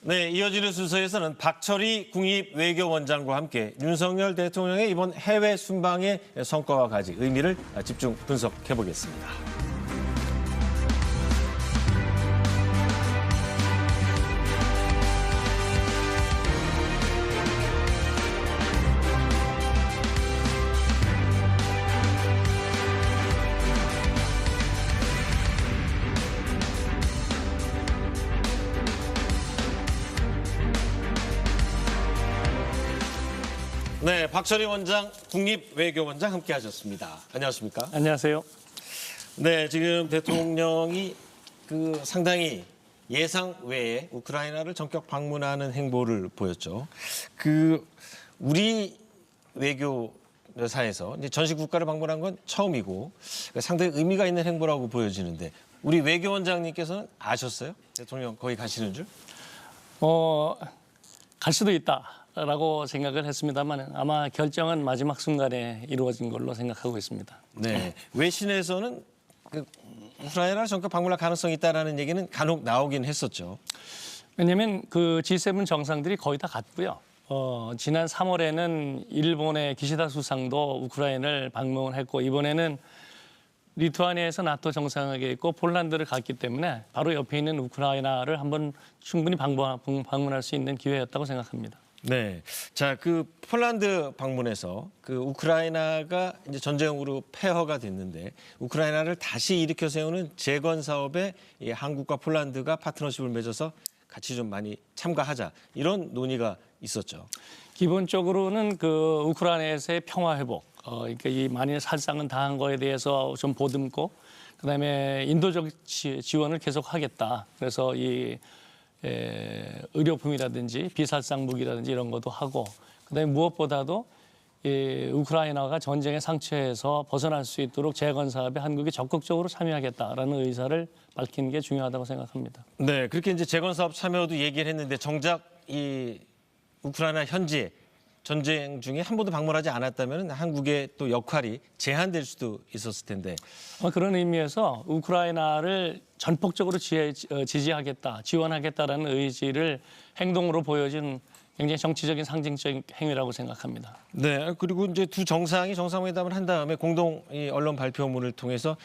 네, 이어지는 순서에서는 박철희 국립외교원장과 함께 윤석열 대통령의 이번 해외 순방의 성과와 가지 의미를 집중 분석해 보겠습니다. 네, 박철희 원장, 국립외교원장 함께하셨습니다. 안녕하십니까? 안녕하세요. 네, 지금 대통령이 상당히 예상 외에 우크라이나를 전격 방문하는 행보를 보였죠. 우리 외교사에서 이제 전시 국가를 방문한 건 처음이고 상당히 의미가 있는 행보라고 보여지는데 우리 외교원장님께서는 아셨어요? 대통령 거기 가시는 줄? 갈 수도 있다라고 생각을 했습니다만 아마 결정은 마지막 순간에 이루어진 걸로 생각하고 있습니다. 네, 외신에서는 우크라이나를 전격 방문할 가능성이 있다라는 얘기는 간혹 나오긴 했었죠. 왜냐하면 그 G7 정상들이 거의 다 갔고요. 지난 3월에는 일본의 기시다 수상도 우크라이나를 방문했고 이번에는 리투아니아에서 나토 정상에게 있고 폴란드를 갔기 때문에 바로 옆에 있는 우크라이나를 한번 충분히 방문할 수 있는 기회였다고 생각합니다. 네, 자, 폴란드 방문에서 우크라이나가 이제 전쟁으로 폐허가 됐는데 우크라이나를 다시 일으켜 세우는 재건 사업에 이 한국과 폴란드가 파트너십을 맺어서 같이 좀 많이 참가하자 이런 논의가 있었죠. 기본적으로는 우크라이나에서의 평화 회복, 그러니까 이 만일 살상은 당한 거에 대해서 좀 보듬고, 그다음에 인도적 지원을 계속하겠다. 그래서 이 의료품이라든지 비살상 무기라든지 이런 것도 하고, 그다음에 무엇보다도 이 우크라이나가 전쟁의 상처에서 벗어날 수 있도록 재건 사업에 한국이 적극적으로 참여하겠다라는 의사를 밝힌 게 중요하다고 생각합니다. 네, 그렇게 이제 재건 사업 참여도 얘기를 했는데 정작 이 우크라이나 현지에 전쟁 중에 한 번도 방문하지 않았다면 한국의 또 역할이 제한될 수도 있었을 텐데. 그런 의미에서 우크라이나를 전폭적으로 지지하겠다, 지원하겠다라는 의지를 행동으로 보여준 굉장히 정치적인 상징적인 행위라고 생각합니다. 네, 그리고 이제 두 정상이 정상회담을 한 다음에 공동 언론 발표문을 통해서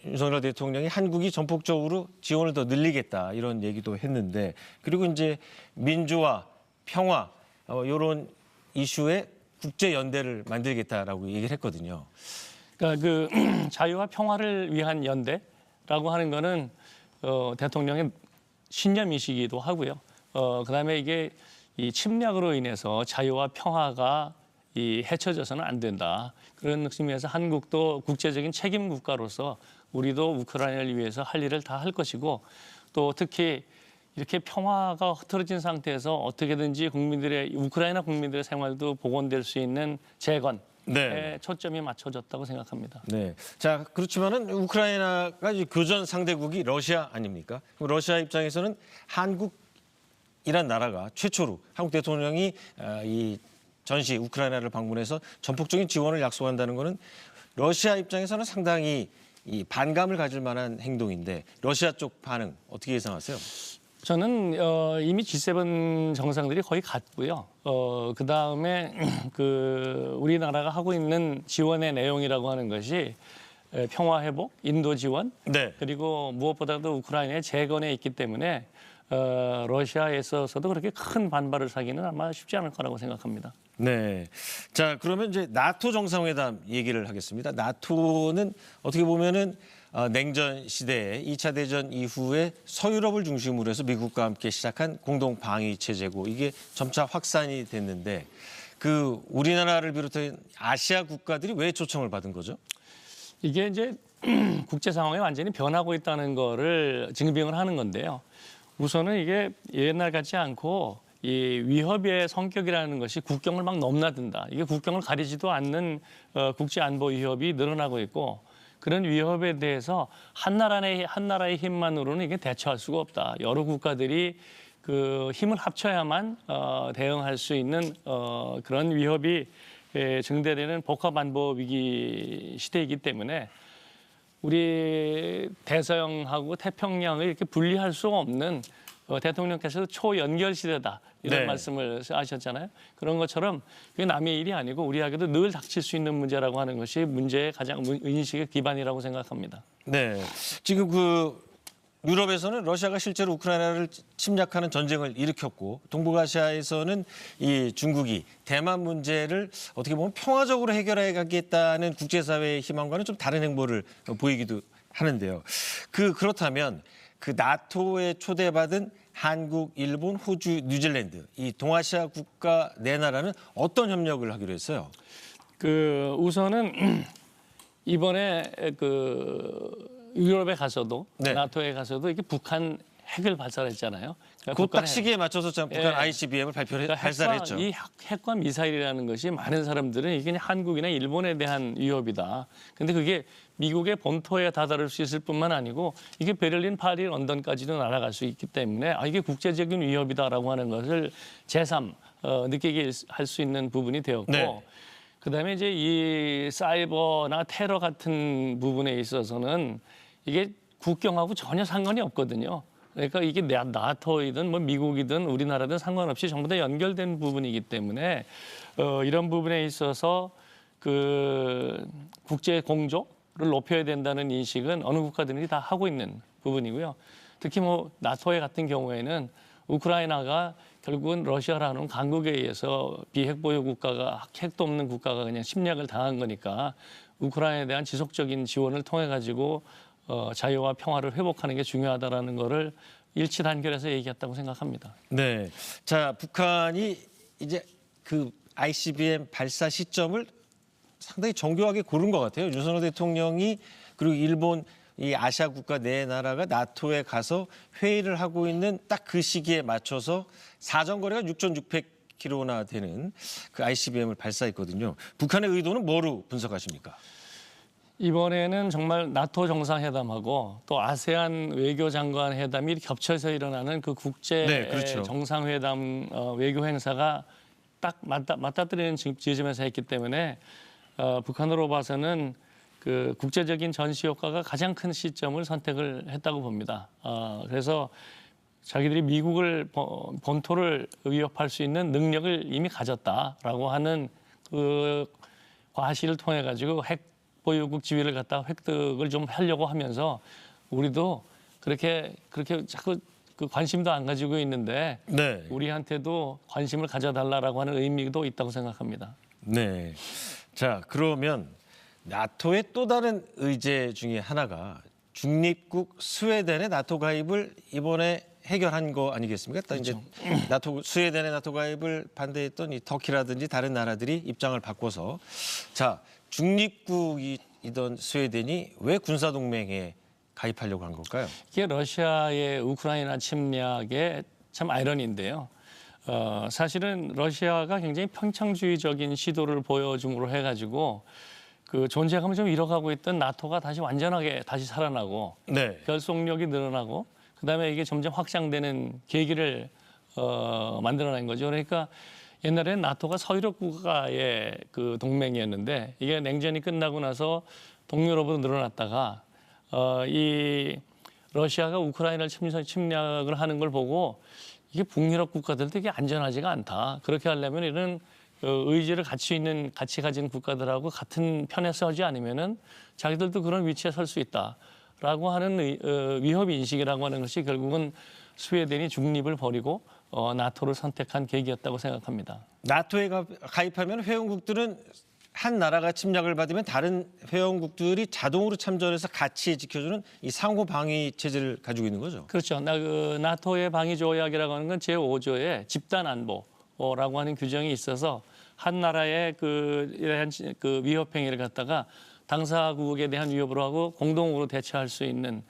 윤석열 대통령이 한국이 전폭적으로 지원을 더 늘리겠다 이런 얘기도 했는데 그리고 이제 민주화, 평화 이런 이슈에 국제 연대를 만들겠다라고 얘기를 했거든요. 그러니까 자유와 평화를 위한 연대라고 하는 거는 대통령의 신념이시기도 하고요. 그다음에 이게 이 침략으로 인해서 자유와 평화가 해쳐져서는 안 된다. 그런 의미에서 한국도 국제적인 책임 국가로서 우리도 우크라이나를 위해서 할 일을 다 할 것이고 또 특히 이렇게 평화가 흐트러진 상태에서 어떻게든지 우크라이나 국민들의 생활도 복원될 수 있는 재건에 네. 초점이 맞춰졌다고 생각합니다. 네. 자, 그렇지만은 우크라이나가 이제 교전 상대국이 러시아 아닙니까? 그럼 러시아 입장에서는 한국이란 나라가 최초로 한국 대통령이 이 전시 우크라이나를 방문해서 전폭적인 지원을 약속한다는 것은 러시아 입장에서는 상당히 이 반감을 가질 만한 행동인데 러시아 쪽 반응 어떻게 예상하세요? 저는 이미 G7 정상들이 거의 갔고요. 그다음에 우리나라가 하고 있는 지원의 내용이라고 하는 것이 평화 회복, 인도 지원, 네. 그리고 무엇보다도 우크라이나의 재건에 있기 때문에 러시아에 있어서도 그렇게 큰 반발을 사기는 아마 쉽지 않을 거라고 생각합니다. 네. 자, 그러면 이제 나토 정상회담 얘기를 하겠습니다. 나토는 어떻게 보면은 냉전 시대에 2차 대전 이후에 서유럽을 중심으로 해서 미국과 함께 시작한 공동 방위 체제고 이게 점차 확산이 됐는데 우리나라를 비롯한 아시아 국가들이 왜 초청을 받은 거죠? 이게 이제 국제 상황이 완전히 변하고 있다는 거를 증빙을 하는 건데요. 우선은 이게 옛날 같지 않고 이 위협의 성격이라는 것이 국경을 막 넘나든다. 이게 국경을 가리지도 않는 국제 안보 위협이 늘어나고 있고 그런 위협에 대해서 한 나라의 힘만으로는 이게 대처할 수가 없다. 여러 국가들이 힘을 합쳐야만 대응할 수 있는 그런 위협이 증대되는 복합 안보 위기 시대이기 때문에 우리 대서양하고 태평양을 이렇게 분리할 수 없는 대통령께서도 초연결 시대다 이런 네. 말씀을 하셨잖아요. 그런 것처럼 그게 남의 일이 아니고 우리에게도 늘 닥칠 수 있는 문제라고 하는 것이 문제의 가장 인식의 기반이라고 생각합니다. 네. 지금 그 유럽에서는 러시아가 실제로 우크라이나를 침략하는 전쟁을 일으켰고 동북아시아에서는 이 중국이 대만 문제를 어떻게 보면 평화적으로 해결해 가겠다는 국제사회의 희망과는 좀 다른 행보를 보이기도 하는데요. 그렇다면 그 나토에 초대받은 한국, 일본, 호주, 뉴질랜드 이 동아시아 국가 네 나라는 어떤 협력을 하기로 했어요? 우선은 이번에 유럽에 가서도 네. 나토에 가서도 이게 북한 핵을 발사했잖아요. 그 딱 시기에 맞춰서 참 북한 예. ICBM을 그러니까 발사를 했죠. 이 핵과 미사일이라는 것이 많은 사람들은 이게 그냥 한국이나 일본에 대한 위협이다. 근데 그게 미국의 본토에 다다를 수 있을 뿐만 아니고 이게 베를린, 파리, 런던까지도 날아갈 수 있기 때문에 이게 국제적인 위협이다라고 하는 것을 제3 느끼게 할 수 있는 부분이 되었고 네. 그다음에 이제 이 사이버나 테러 같은 부분에 있어서는 이게 국경하고 전혀 상관이 없거든요. 그러니까 이게 나토이든 뭐 미국이든 우리나라든 상관없이 전부 다 연결된 부분이기 때문에 이런 부분에 있어서 그 국제 공조를 높여야 된다는 인식은 어느 국가들이 다 하고 있는 부분이고요. 특히 뭐 나토의 같은 경우에는 우크라이나가 결국은 러시아라는 강국에 의해서 비핵 보유 국가가 핵도 없는 국가가 그냥 침략을 당한 거니까 우크라이나에 대한 지속적인 지원을 통해 가지고 자유와 평화를 회복하는 게 중요하다라는 거를 일치단결해서 얘기했다고 생각합니다. 네. 자, 북한이 이제 그 ICBM 발사 시점을 상당히 정교하게 고른 것 같아요. 윤석열 대통령이 그리고 일본 이 아시아 국가 네 나라가 나토에 가서 회의를 하고 있는 딱 그 시기에 맞춰서 사정거리가 6,600km나 되는 그 ICBM을 발사했거든요. 북한의 의도는 뭐로 분석하십니까? 이번에는 정말 나토 정상회담하고 또 아세안 외교장관 회담이 겹쳐서 일어나는 그 국제 네, 그렇죠. 정상회담 외교 행사가 딱 맞닥뜨리는 지점에서 했기 때문에 북한으로 봐서는 그 국제적인 전시 효과가 가장 큰 시점을 선택을 했다고 봅니다. 그래서 자기들이 미국을 본토를 위협할 수 있는 능력을 이미 가졌다라고 하는 그 과시를 통해 가지고 핵 보유국 지위를 갖다 획득을 좀 하려고 하면서 우리도 그렇게 자꾸 그 관심도 안 가지고 있는데 네. 우리한테도 관심을 가져달라라고 하는 의미도 있다고 생각합니다. 네. 자, 그러면 나토의 또 다른 의제 중에 하나가 중립국 스웨덴의 나토 가입을 이번에 해결한 거 아니겠습니까? 그렇죠. 이제 스웨덴의 나토 가입을 반대했던 이 터키라든지 다른 나라들이 입장을 바꿔서 자, 중립국이던 스웨덴이 왜 군사동맹에 가입하려고 한 걸까요? 이게 러시아의 우크라이나 침략의 참 아이러니인데요. 사실은 러시아가 굉장히 평창주의적인 시도를 보여줌으로 해가지고 그 존재감을 좀 잃어가고 있던 나토가 다시 완전하게 다시 살아나고 네. 결속력이 늘어나고 그다음에 이게 점점 확장되는 계기를 만들어낸 거죠. 그러니까 옛날에는 나토가 서유럽 국가의 그 동맹이었는데 이게 냉전이 끝나고 나서 동유럽으로 늘어났다가 이 러시아가 우크라이나를 침략을 하는 걸 보고 이게 북유럽 국가들도 이게 안전하지가 않다. 그렇게 하려면 이런 의지를 같이 가진 국가들하고 같은 편에 서지 않으면은 자기들도 그런 위치에 설 수 있다라고 하는 위협 인식이라고 하는 것이 결국은 스웨덴이 중립을 버리고 나토를 선택한 계기였다고 생각합니다. 나토에 가입하면 회원국들은 한 나라가 침략을 받으면 다른 회원국들이 자동으로 참전해서 같이 지켜주는 이 상호 방위 체제를 가지고 있는 거죠. 그렇죠. 나토의 방위 조약이라고 하는 건 제5조에 집단 안보라고 하는 규정이 있어서 한 나라의 그 위협 행위를 갖다가 당사국에 대한 위협으로 하고 공동으로 대처할 수 있는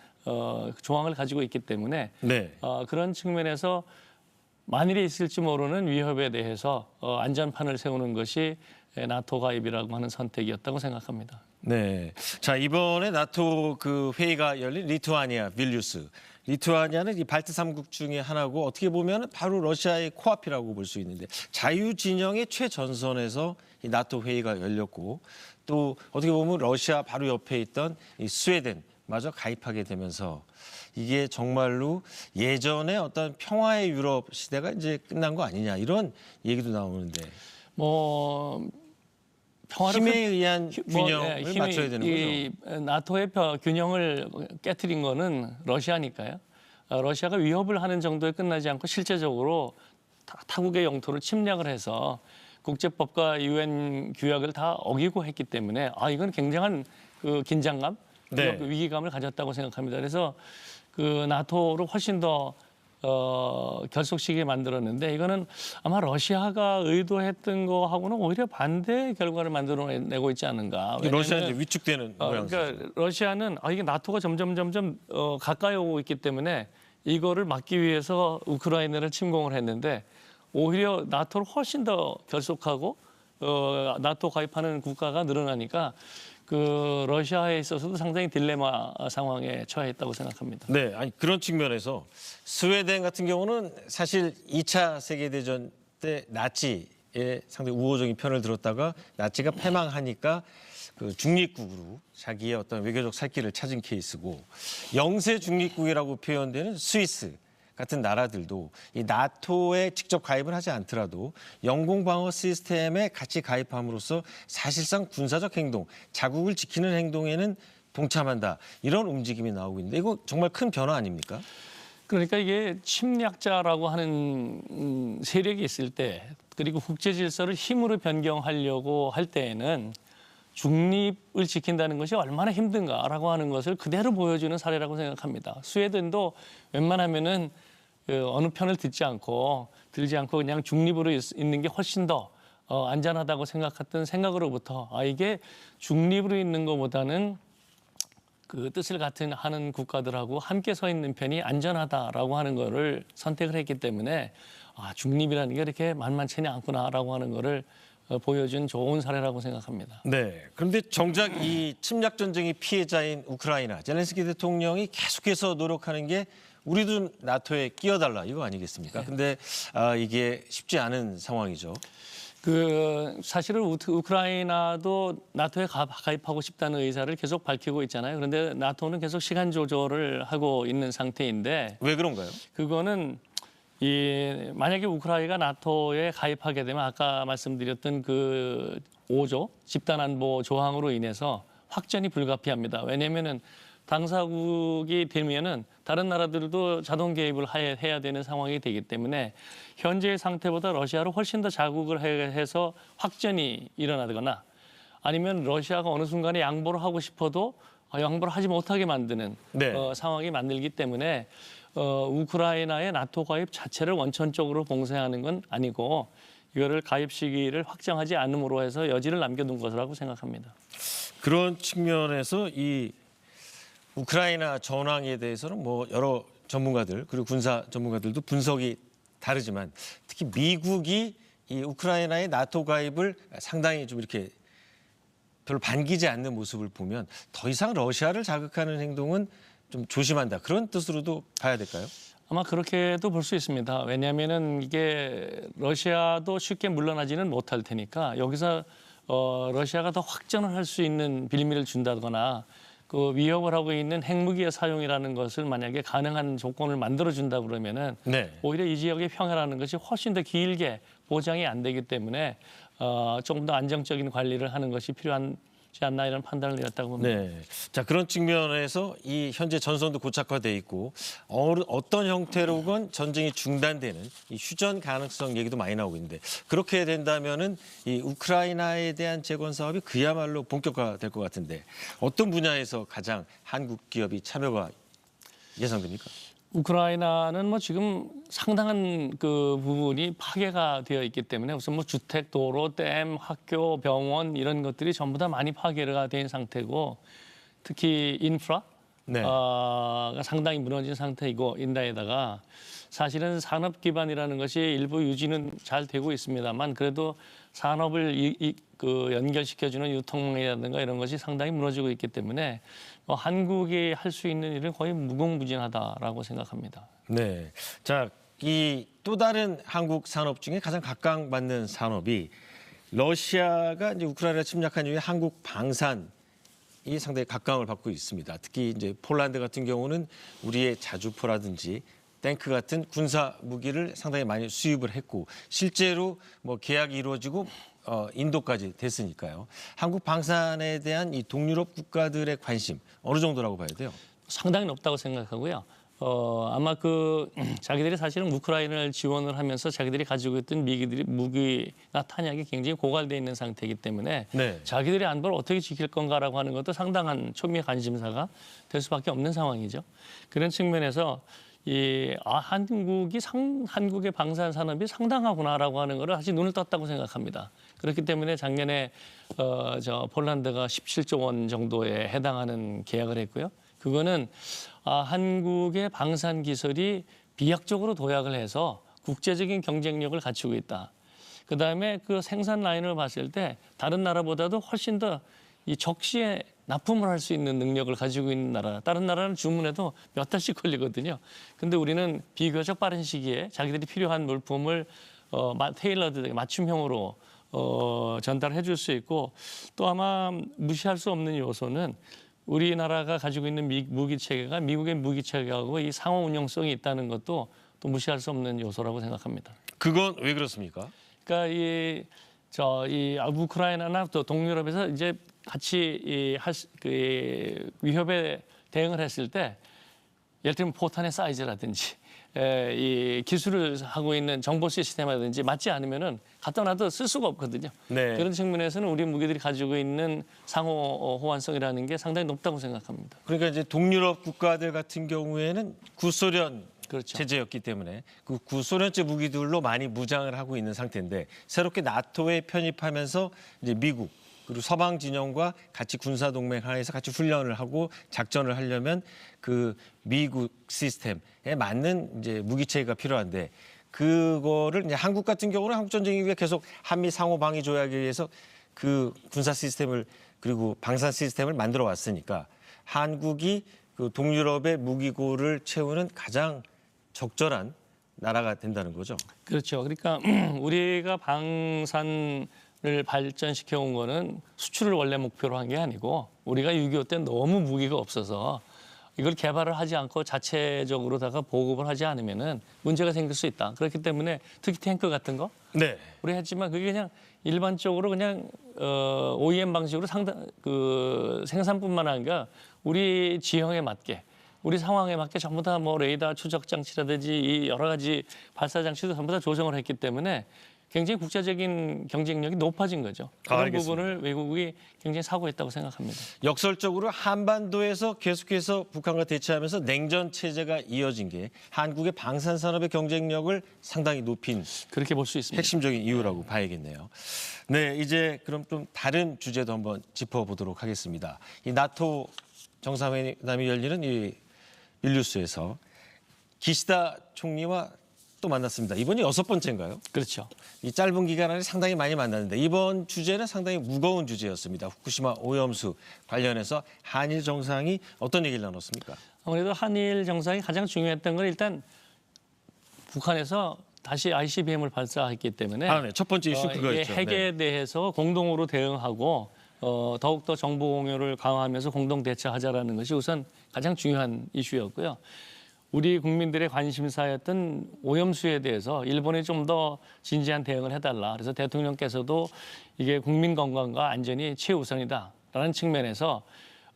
조항을 가지고 있기 때문에 네. 그런 측면에서 만일에 있을지 모르는 위협에 대해서 안전판을 세우는 것이 나토 가입이라고 하는 선택이었다고 생각합니다. 네. 자, 이번에 나토 그 회의가 열린 리투아니아, 빌뉴스. 리투아니아는 이 발트 3국 중에 하나고 어떻게 보면 바로 러시아의 코앞이라고 볼 수 있는데 자유진영의 최전선에서 이 나토 회의가 열렸고 또 어떻게 보면 러시아 바로 옆에 있던 이 스웨덴, 마저 가입하게 되면서 이게 정말로 예전에 어떤 평화의 유럽 시대가 이제 끝난 거 아니냐 이런 얘기도 나오는데 뭐 평화를 힘에 의한 균형을 힘이- 맞춰야 되는 이 거죠. 나토의 균형을 깨뜨린 거는 러시아니까요. 러시아가 위협을 하는 정도에 끝나지 않고 실제적으로 타국의 영토를 침략을 해서 국제법과 유엔 규약을 다 어기고 했기 때문에 이건 굉장한 그 긴장감, 네. 그 위기감을 가졌다고 생각합니다. 그래서 그 나토를 훨씬 더 결속시키게 만들었는데 이거는 아마 러시아가 의도했던 거하고는 오히려 반대 결과를 만들어내고 있지 않은가. 러시아 왜냐하면 이제 위축되는 모양새죠. 그러니까 러시아는 이게 나토가 점점 가까이 오고 있기 때문에 이거를 막기 위해서 우크라이나를 침공을 했는데 오히려 나토를 훨씬 더 결속하고 나토 가입하는 국가가 늘어나니까 그 러시아에 있어서도 상당히 딜레마 상황에 처해있다고 생각합니다. 네, 아니 그런 측면에서 스웨덴 같은 경우는 사실 2차 세계대전 때 나치의 상당히 우호적인 편을 들었다가 나치가 패망하니까 그 중립국으로 자기의 어떤 외교적 살 길을 찾은 케이스고 영세 중립국이라고 표현되는 스위스 같은 나라들도 이 나토에 직접 가입을 하지 않더라도 영공방어 시스템에 같이 가입함으로써 사실상 군사적 행동, 자국을 지키는 행동에는 동참한다. 이런 움직임이 나오고 있는데 이거 정말 큰 변화 아닙니까? 그러니까 이게 침략자라고 하는 세력이 있을 때 그리고 국제 질서를 힘으로 변경하려고 할 때에는 중립을 지킨다는 것이 얼마나 힘든가라고 하는 것을 그대로 보여주는 사례라고 생각합니다. 스웨덴도 웬만하면은 어느 편을 들지 않고 그냥 중립으로 있는 게 훨씬 더 안전하다고 생각했던 생각으로부터 이게 중립으로 있는 것보다는 그 뜻을 하는 국가들하고 함께 서 있는 편이 안전하다라고 하는 거를 선택을 했기 때문에 중립이라는 게 이렇게 만만치 않구나라고 하는 거를 보여준 좋은 사례라고 생각합니다. 네. 그런데 정작 이 침략 전쟁의 피해자인 우크라이나 젤렌스키 대통령이 계속해서 노력하는 게 우리도 나토에 끼어달라 이거 아니겠습니까? 근데 이게 쉽지 않은 상황이죠. 사실은 우크라이나도 나토에 가입하고 싶다는 의사를 계속 밝히고 있잖아요. 그런데 나토는 계속 시간 조절을 하고 있는 상태인데 왜 그런가요? 그거는 만약에 우크라이나가 나토에 가입하게 되면 아까 말씀드렸던 그 5조 집단안보 조항으로 인해서 확전이 불가피합니다. 왜냐하면은 당사국이 되면은 다른 나라들도 자동 개입을 해야 되는 상황이 되기 때문에 현재의 상태보다 러시아를 훨씬 더 자국을 해서 확전이 일어나거나 아니면 러시아가 어느 순간에 양보를 하고 싶어도 양보를 하지 못하게 만드는 네. 상황이 만들기 때문에 우크라이나의 나토 가입 자체를 원천적으로 봉쇄하는 건 아니고 이거를 가입 시기를 확정하지 않음으로 해서 여지를 남겨둔 것이라고 생각합니다. 그런 측면에서 이 우크라이나 전황에 대해서는 뭐 여러 전문가들 그리고 군사 전문가들도 분석이 다르지만 특히 미국이 이 우크라이나의 나토 가입을 상당히 좀 이렇게 별로 반기지 않는 모습을 보면 더 이상 러시아를 자극하는 행동은 좀 조심한다. 그런 뜻으로도 봐야 될까요? 아마 그렇게도 볼 수 있습니다. 왜냐하면은 이게 러시아도 쉽게 물러나지는 못할 테니까 여기서 러시아가 더 확전을 할 수 있는 빌미를 준다거나 그 위협을 하고 있는 핵무기의 사용이라는 것을 만약에 가능한 조건을 만들어준다 그러면은 네. 오히려 이 지역의 평화라는 것이 훨씬 더 길게 보장이 안 되기 때문에 조금 더 안정적인 관리를 하는 것이 필요하지 않나 이런 판단을 내렸다고 봅니다. 네. 자, 그런 측면에서 이 현재 전선도 고착화돼 있고 어떤 형태로건 전쟁이 중단되는 이 휴전 가능성 얘기도 많이 나오고 있는데 그렇게 된다면은 이 우크라이나에 대한 재건 사업이 그야말로 본격화될 것 같은데 어떤 분야에서 가장 한국 기업이 참여가 예상됩니까? 우크라이나는 뭐 지금 상당한 그 부분이 파괴가 되어 있기 때문에 우선 뭐 주택, 도로, 댐, 학교, 병원 이런 것들이 전부 다 많이 파괴가 된 상태고 특히 인프라 네. 가 상당히 무너진 상태이고 인다에다가 사실은 산업 기반이라는 것이 일부 유지는 잘 되고 있습니다만 그래도 산업을 그 연결시켜주는 유통망이라든가 이런 것이 상당히 무너지고 있기 때문에 한국이 할 수 있는 일은 거의 무궁무진하다라고 생각합니다. 네. 자, 이 또 다른 한국 산업 중에 가장 각광받는 산업이 러시아가 이제 우크라이나 침략한 이후에 한국 방산 상당히 각광을 받고 있습니다. 특히 이제 폴란드 같은 경우는 우리의 자주포라든지 탱크 같은 군사 무기를 상당히 많이 수입을 했고 실제로 뭐 계약이 이루어지고 인도까지 됐으니까요. 한국 방산에 대한 이 동유럽 국가들의 관심 어느 정도라고 봐야 돼요? 상당히 높다고 생각하고요. 아마 그 자기들이 사실은 우크라이나를 지원을 하면서 자기들이 가지고 있던 무기나 탄약이 굉장히 고갈돼 있는 상태이기 때문에 네. 자기들의 안보를 어떻게 지킬 건가라고 하는 것도 상당한 초미의 관심사가 될 수밖에 없는 상황이죠. 그런 측면에서 한국의 방산 산업이 상당하구나라고 하는 것을 사실 눈을 떴다고 생각합니다. 그렇기 때문에 작년에 폴란드가 17조 원 정도에 해당하는 계약을 했고요. 그거는 한국의 방산 기술이 비약적으로 도약을 해서 국제적인 경쟁력을 갖추고 있다. 그다음에 그 생산 라인을 봤을 때 다른 나라보다도 훨씬 더 이 적시에 납품을 할 수 있는 능력을 가지고 있는 나라. 다른 나라는 주문해도 몇 달씩 걸리거든요. 근데 우리는 비교적 빠른 시기에 자기들이 필요한 물품을 테일러드 맞춤형으로 전달해 줄 수 있고 또 아마 무시할 수 없는 요소는 우리나라가 가지고 있는 무기 체계가 미국의 무기 체계하고 이 상호 운용성이 있다는 것도 또 무시할 수 없는 요소라고 생각합니다. 그건 왜 그렇습니까? 그러니까 이 우크라이나나 또 동유럽에서 이제 같이 위협에 대응을 했을 때 예를 들면 포탄의 사이즈라든지 이 기술을 하고 있는 정보 시스템이라든지 맞지 않으면은 갖다 놔도 쓸 수가 없거든요. 네. 그런 측면에서는 우리 무기들이 가지고 있는 상호 호환성이라는 게 상당히 높다고 생각합니다. 그러니까 이제 동유럽 국가들 같은 경우에는 구소련 그렇죠. 체제였기 때문에 그 구소련제 무기들로 많이 무장을 하고 있는 상태인데 새롭게 나토에 편입하면서 이제 미국 그리고 서방 진영과 같이 군사 동맹 하에서 같이 훈련을 하고 작전을 하려면 그 미국 시스템에 맞는 이제 무기 체계가 필요한데 그거를 이제 한국 같은 경우는 한국 전쟁 이후에 계속 한미 상호 방위 조약에 의해서 그 군사 시스템을 그리고 방산 시스템을 만들어 왔으니까 한국이 그 동유럽의 무기고를 채우는 가장 적절한 나라가 된다는 거죠. 그렇죠. 그러니까 우리가 방산을 발전시켜 온 거는 수출을 원래 목표로 한 게 아니고 우리가 6.25 때 너무 무기가 없어서 이걸 개발을 하지 않고 자체적으로다가 보급을 하지 않으면은 문제가 생길 수 있다. 그렇기 때문에 특히 탱크 같은 거 네. 우리 했지만 그게 그냥 일반적으로 그냥 OEM 방식으로 생산뿐만 아니라 우리 지형에 맞게 우리 상황에 맞게 전부 다 뭐 레이더 추적 장치라든지 이 여러 가지 발사 장치도 전부 다 조정을 했기 때문에 굉장히 국제적인 경쟁력이 높아진 거죠. 그런 알겠습니다. 부분을 외국이 굉장히 사고했다고 생각합니다. 역설적으로 한반도에서 계속해서 북한과 대치하면서 냉전 체제가 이어진 게 한국의 방산 산업의 경쟁력을 상당히 높인 그렇게 볼 수 있습니다. 핵심적인 이유라고 봐야겠네요. 네, 이제 그럼 좀 다른 주제도 한번 짚어보도록 하겠습니다. 이 나토 정상회담이 열리는 이 빌뉴스에서 기시다 총리와 또 만났습니다. 이번이 6번째인가요? 그렇죠. 이 짧은 기간 안에 상당히 많이 만났는데 이번 주제는 상당히 무거운 주제였습니다. 후쿠시마 오염수 관련해서 한일 정상이 어떤 얘기를 나눴습니까? 아무래도 한일 정상이 가장 중요했던 건 일단 북한에서 다시 ICBM을 발사했기 때문에 네. 첫 번째 이슈 그거였죠. 핵에 네. 대해서 공동으로 대응하고 더욱더 정보 공유를 강화하면서 공동 대처하자라는 것이 우선 가장 중요한 이슈였고요. 우리 국민들의 관심사였던 오염수에 대해서 일본이 좀 더 진지한 대응을 해달라. 그래서 대통령께서도 이게 국민 건강과 안전이 최우선이다라는 측면에서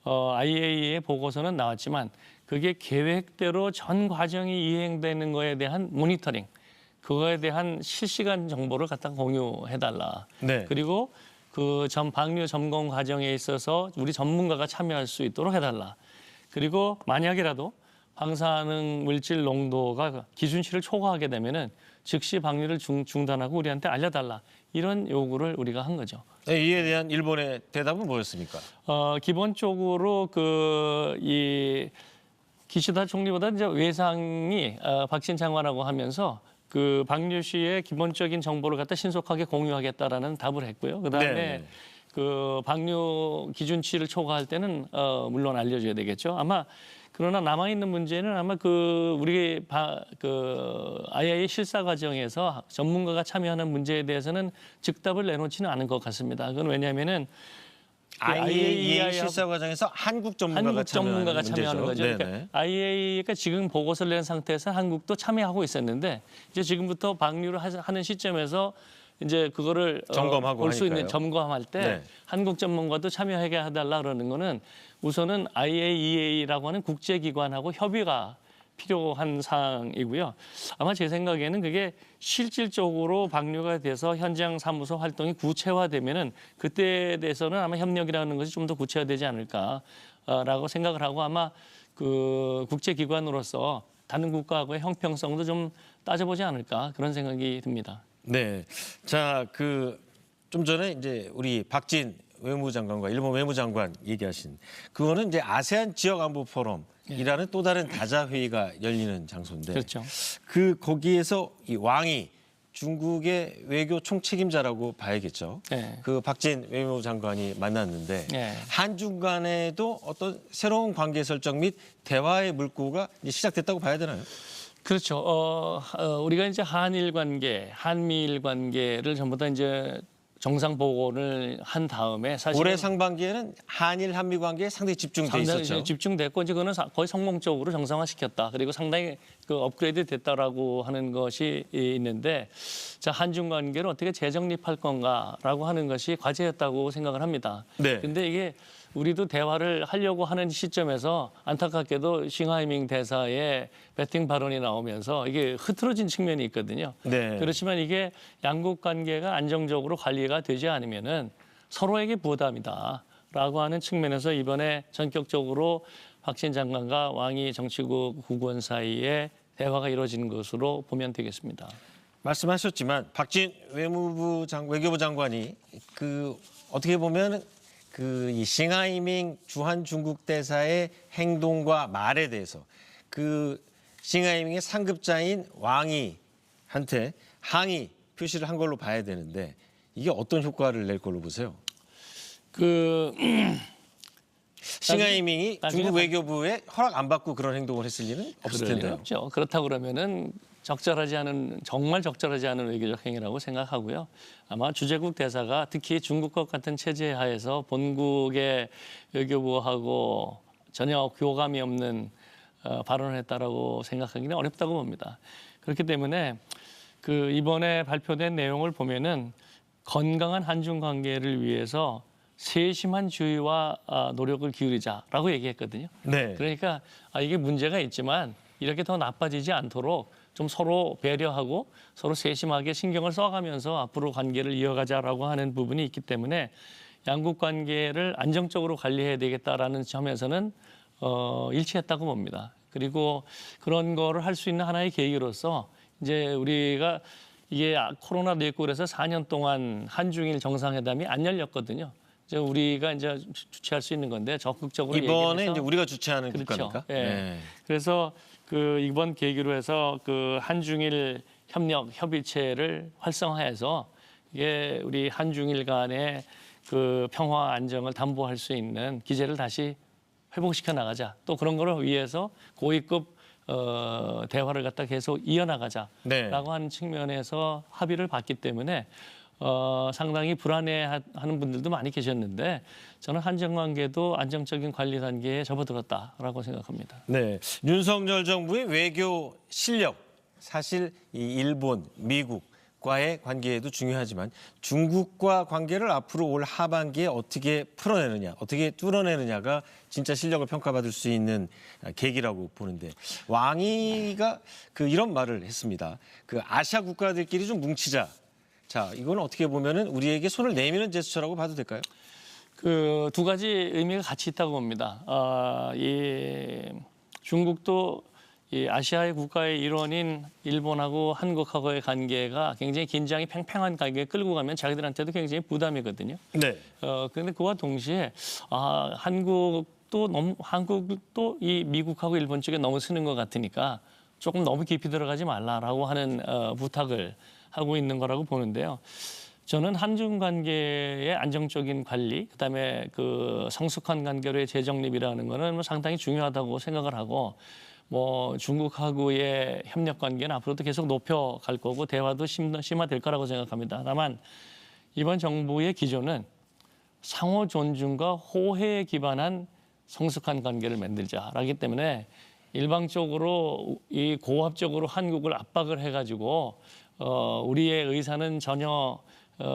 IAEA 보고서는 나왔지만 그게 계획대로 전 과정이 이행되는 거에 대한 모니터링, 그거에 대한 실시간 정보를 갖다 공유해달라. 네. 그리고 그 방류 점검 과정에 있어서 우리 전문가가 참여할 수 있도록 해달라. 그리고 만약이라도 방사능 물질 농도가 기준치를 초과하게 되면은 즉시 방류를 중단하고 우리한테 알려달라. 이런 요구를 우리가 한 거죠. 네, 이에 대한 일본의 대답은 뭐였습니까? 기본적으로 이 기시다 총리보다 이제 외상이 박신 장관하고 하면서 그 방류 시에 기본적인 정보를 갖다 신속하게 공유하겠다라는 답을 했고요. 그다음에 네. 그 방류 기준치를 초과할 때는 물론 알려줘야 되겠죠. 아마 그러나 남아 있는 문제는 아마 우리 IAEA 실사 과정에서 전문가가 참여하는 문제에 대해서는 즉답을 내놓지는 않은 것 같습니다. 그건 왜냐하면은 IAEA 하고 실사 과정에서 한국 전문가가 한국 전문가가 참여하는 거죠. 네네. 그러니까 IAEA가 지금 보고서를 낸 상태에서 한국도 참여하고 있었는데 이제 지금부터 방류를 하는 시점에서 이제 그거를 점검하고 볼 수 있는 하니까요. 점검할 때 네. 한국 전문가도 참여하게 해달라 그러는 거는 우선은 IAEA라고 하는 국제기관하고 협의가 필요한 사항이고요. 아마 제 생각에는 그게 실질적으로 방류가 돼서 현장 사무소 활동이 구체화되면은 그때에 대해서는 아마 협력이라는 것이 좀 더 구체화되지 않을까라고 생각을 하고 아마 그 국제기관으로서 다른 국가하고의 형평성도 좀 따져보지 않을까 그런 생각이 듭니다. 네. 자, 좀 전에 이제 우리 박진 외무장관과 일본 외무장관 얘기하신 그거는 이제 아세안 지역 안보 포럼이라는 또 다른 다자 회의가 열리는 장소인데 그렇죠. 거기에서 이 왕이 중국의 외교 총책임자라고 봐야겠죠. 네. 그 박진 외무장관이 만났는데 네. 한중 간에도 어떤 새로운 관계 설정 및 대화의 물꼬가 이제 시작됐다고 봐야 되나요? 그렇죠. 우리가 이제 한일 관계, 한미일 관계를 전부 다 이제 정상 보고를 한 다음에 사실 올해 상반기에는 한일 한미 관계에 상당히 집중돼 있었죠. 집중됐고 이제 그거는 거의 성공적으로 정상화시켰다. 그리고 상당히 그 업그레이드 됐다라고 하는 것이 있는데 자 한중 관계를 어떻게 재정립할 건가라고 하는 것이 과제였다고 생각을 합니다. 네. 근데 이게 우리도 대화를 하려고 하는 시점에서 안타깝게도 싱하이밍 대사의 배팅 발언이 나오면서 이게 흐트러진 측면이 있거든요. 네. 그렇지만 이게 양국 관계가 안정적으로 관리가 되지 않으면은 서로에게 부담이다라고 하는 측면에서 이번에 전격적으로 박진 장관과 왕이 정치국 국원 사이에 대화가 이루어진 것으로 보면 되겠습니다. 말씀하셨지만 박진 외교부 장관이 어떻게 보면 이 싱하이밍 주한 중국 대사의 행동과 말에 대해서 싱하이밍의 상급자인 왕이한테 항의 표시를 한 걸로 봐야 되는데 이게 어떤 효과를 낼 걸로 보세요? 싱하이밍이 중국 외교부에 허락 안 받고 그런 행동을 했을 리는 없을 텐데요. 없죠. 그렇다고 그러면은 정말 적절하지 않은 외교적 행위라고 생각하고요. 아마 주재국 대사가 특히 중국과 같은 체제 하에서 본국의 외교부하고 전혀 교감이 없는 발언을 했다라고 생각하기는 어렵다고 봅니다. 그렇기 때문에 이번에 발표된 내용을 보면은 건강한 한중 관계를 위해서 세심한 주의와 노력을 기울이자라고 얘기했거든요. 네. 그러니까 이게 문제가 있지만 이렇게 더 나빠지지 않도록 좀 서로 배려하고 서로 세심하게 신경을 써가면서 앞으로 관계를 이어가자라고 하는 부분이 있기 때문에 양국 관계를 안정적으로 관리해야 되겠다라는 점에서는 일치했다고 봅니다. 그리고 그런 거를 할 수 있는 하나의 계기로서 이제 우리가 이게 코로나19로 그래서 4년 동안 한중일 정상회담이 안 열렸거든요. 이제 우리가 이제 주최할 수 있는 건데 적극적으로 이번에 얘기해서 이제 우리가 주최하는 그렇죠. 국가니까. 예. 네. 그래서 이번 계기로 해서 한중일 협의체를 활성화해서 이게 우리 한중일 간의 평화 안정을 담보할 수 있는 기제를 다시 회복시켜 나가자. 또 그런 거를 위해서 고위급 대화를 갖다 계속 이어나가자라고 네. 하는 측면에서 합의를 봤기 때문에 상당히 불안해하는 분들도 많이 계셨는데 저는 한중 관계도 안정적인 관리 단계에 접어들었다라고 생각합니다. 네, 윤석열 정부의 외교 실력 사실 이 일본, 미국과의 관계에도 중요하지만 중국과 관계를 앞으로 올 하반기에 어떻게 풀어내느냐, 어떻게 뚫어내느냐가 진짜 실력을 평가받을 수 있는 계기라고 보는데 왕이가 이런 말을 했습니다. 아시아 국가들끼리 좀 뭉치자. 자, 이건 어떻게 보면은 우리에게 손을 내미는 제스처라고 봐도 될까요? 두 가지 의미가 같이 있다고 봅니다. 중국도 이 아시아의 국가의 일원인 일본하고 한국하고의 관계가 굉장히 긴장이 팽팽한 관계에 끌고 가면 자기들한테도 굉장히 부담이거든요. 네. 그런데 그와 동시에 한국도 이 미국하고 일본 쪽에 너무 쓰는 것 같으니까 조금 너무 깊이 들어가지 말라라고 하는 부탁을 하고 있는 거라고 보는데요. 저는 한중 관계의 안정적인 관리, 그다음에 성숙한 관계로의 재정립이라는 거는 상당히 중요하다고 생각을 하고 중국하고의 협력 관계는 앞으로도 계속 높여갈 거고 대화도 심화될 거라고 생각합니다. 다만 이번 정부의 기조는 상호 존중과 호혜에 기반한 성숙한 관계를 만들자라기 때문에 일방적으로 이 고압적으로 한국을 압박을 해가지고 우리의 의사는 전혀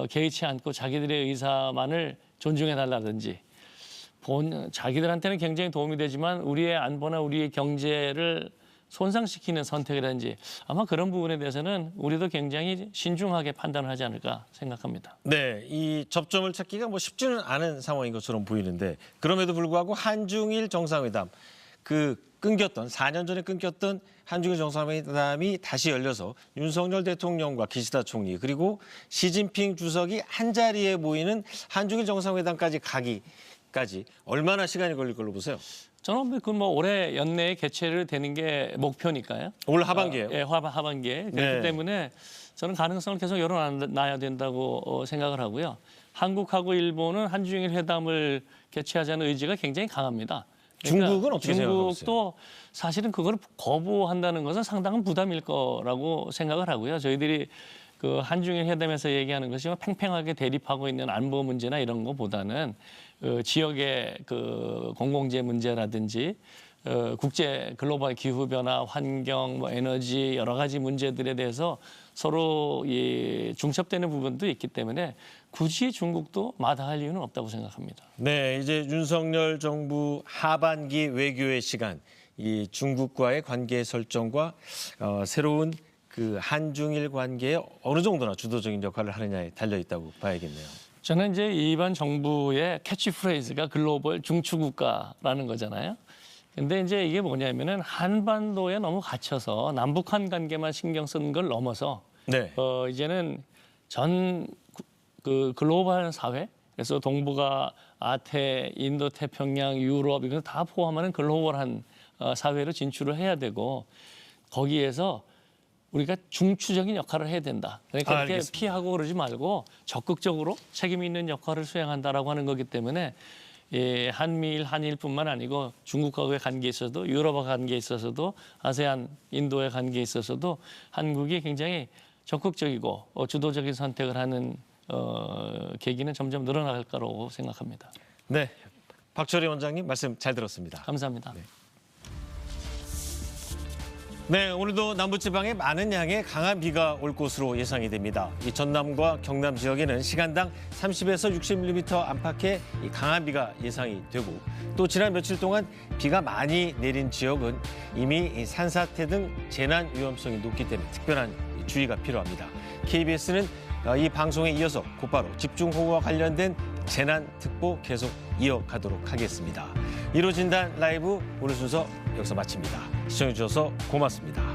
개의치 않고 자기들의 의사만을 존중해 달라든지 자기들한테는 굉장히 도움이 되지만 우리의 안보나 우리의 경제를 손상시키는 선택이라든지 아마 그런 부분에 대해서는 우리도 굉장히 신중하게 판단을 하지 않을까 생각합니다. 네, 이 접점을 찾기가 뭐 쉽지는 않은 상황인 것처럼 보이는데 그럼에도 불구하고 한중일 정상회담 그 끊겼던 4년 전에 끊겼던 한중일 정상회담이 다시 열려서 윤석열 대통령과 기시다 총리 그리고 시진핑 주석이 한 자리에 모이는 한중일 정상회담까지 가기까지 얼마나 시간이 걸릴 걸로 보세요? 저는 올해 연내에 개최를 되는 게 목표니까요. 올 하반기에요? 예, 하반기에. 그렇기 때문에 저는 가능성을 계속 열어놔야 된다고 생각을 하고요. 한국하고 일본은 한중일 회담을 개최하자는 의지가 굉장히 강합니다. 그러니까 중국은 어떻게 생각하고 있어요? 중국도 사실은 그걸 거부한다는 것은 상당한 부담일 거라고 생각을 하고요. 저희들이 그 한중일 회담에서 얘기하는 것이 팽팽하게 대립하고 있는 안보 문제나 이런 것보다는 지역의 그 공공재 문제라든지 국제 글로벌 기후 변화, 환경, 에너지 여러 가지 문제들에 대해서 서로 중첩되는 부분도 있기 때문에 굳이 중국도 마다할 이유는 없다고 생각합니다. 네, 이제 윤석열 정부 하반기 외교의 시간, 이 중국과의 관계 설정과 새로운 그 한중일 관계에 어느 정도나 주도적인 역할을 하느냐에 달려 있다고 봐야겠네요. 저는 이제 이번 정부의 캐치프레이즈가 글로벌 중추국가라는 거잖아요. 근데 이제 이게 뭐냐면은 한반도에 너무 갇혀서 남북한 관계만 신경 쓰는 걸 넘어서 네. 이제는 전 그 글로벌 사회 그래서 동북아, 아태, 인도 태평양, 유럽 이걸 다 포함하는 글로벌한 사회로 진출을 해야 되고 거기에서 우리가 중추적인 역할을 해야 된다. 그러니까 이렇게 알겠습니다. 피하고 그러지 말고 적극적으로 책임 있는 역할을 수행한다라고 하는 거기 때문에 한미일, 한일뿐만 아니고 중국과의 관계에 있어서도 유럽과 관계에 있어서도 아세안, 인도의 관계에 있어서도 한국이 굉장히 적극적이고 주도적인 선택을 하는 계기는 점점 늘어날 거라고 생각합니다. 네, 박철희 원장님 말씀 잘 들었습니다. 감사합니다. 네, 오늘도 남부지방에 많은 양의 강한 비가 올 것으로 예상이 됩니다. 이 전남과 경남 지역에는 시간당 30에서 60mm 안팎의 이 강한 비가 예상이 되고 또 지난 며칠 동안 비가 많이 내린 지역은 이미 이 산사태 등 재난 위험성이 높기 때문에 특별한 주의가 필요합니다. KBS는 이 방송에 이어서 곧바로 집중호우와 관련된 재난특보 계속 이어가도록 하겠습니다. 1호 진단 라이브 오늘 순서 여기서 마칩니다. 시청해 주셔서 고맙습니다.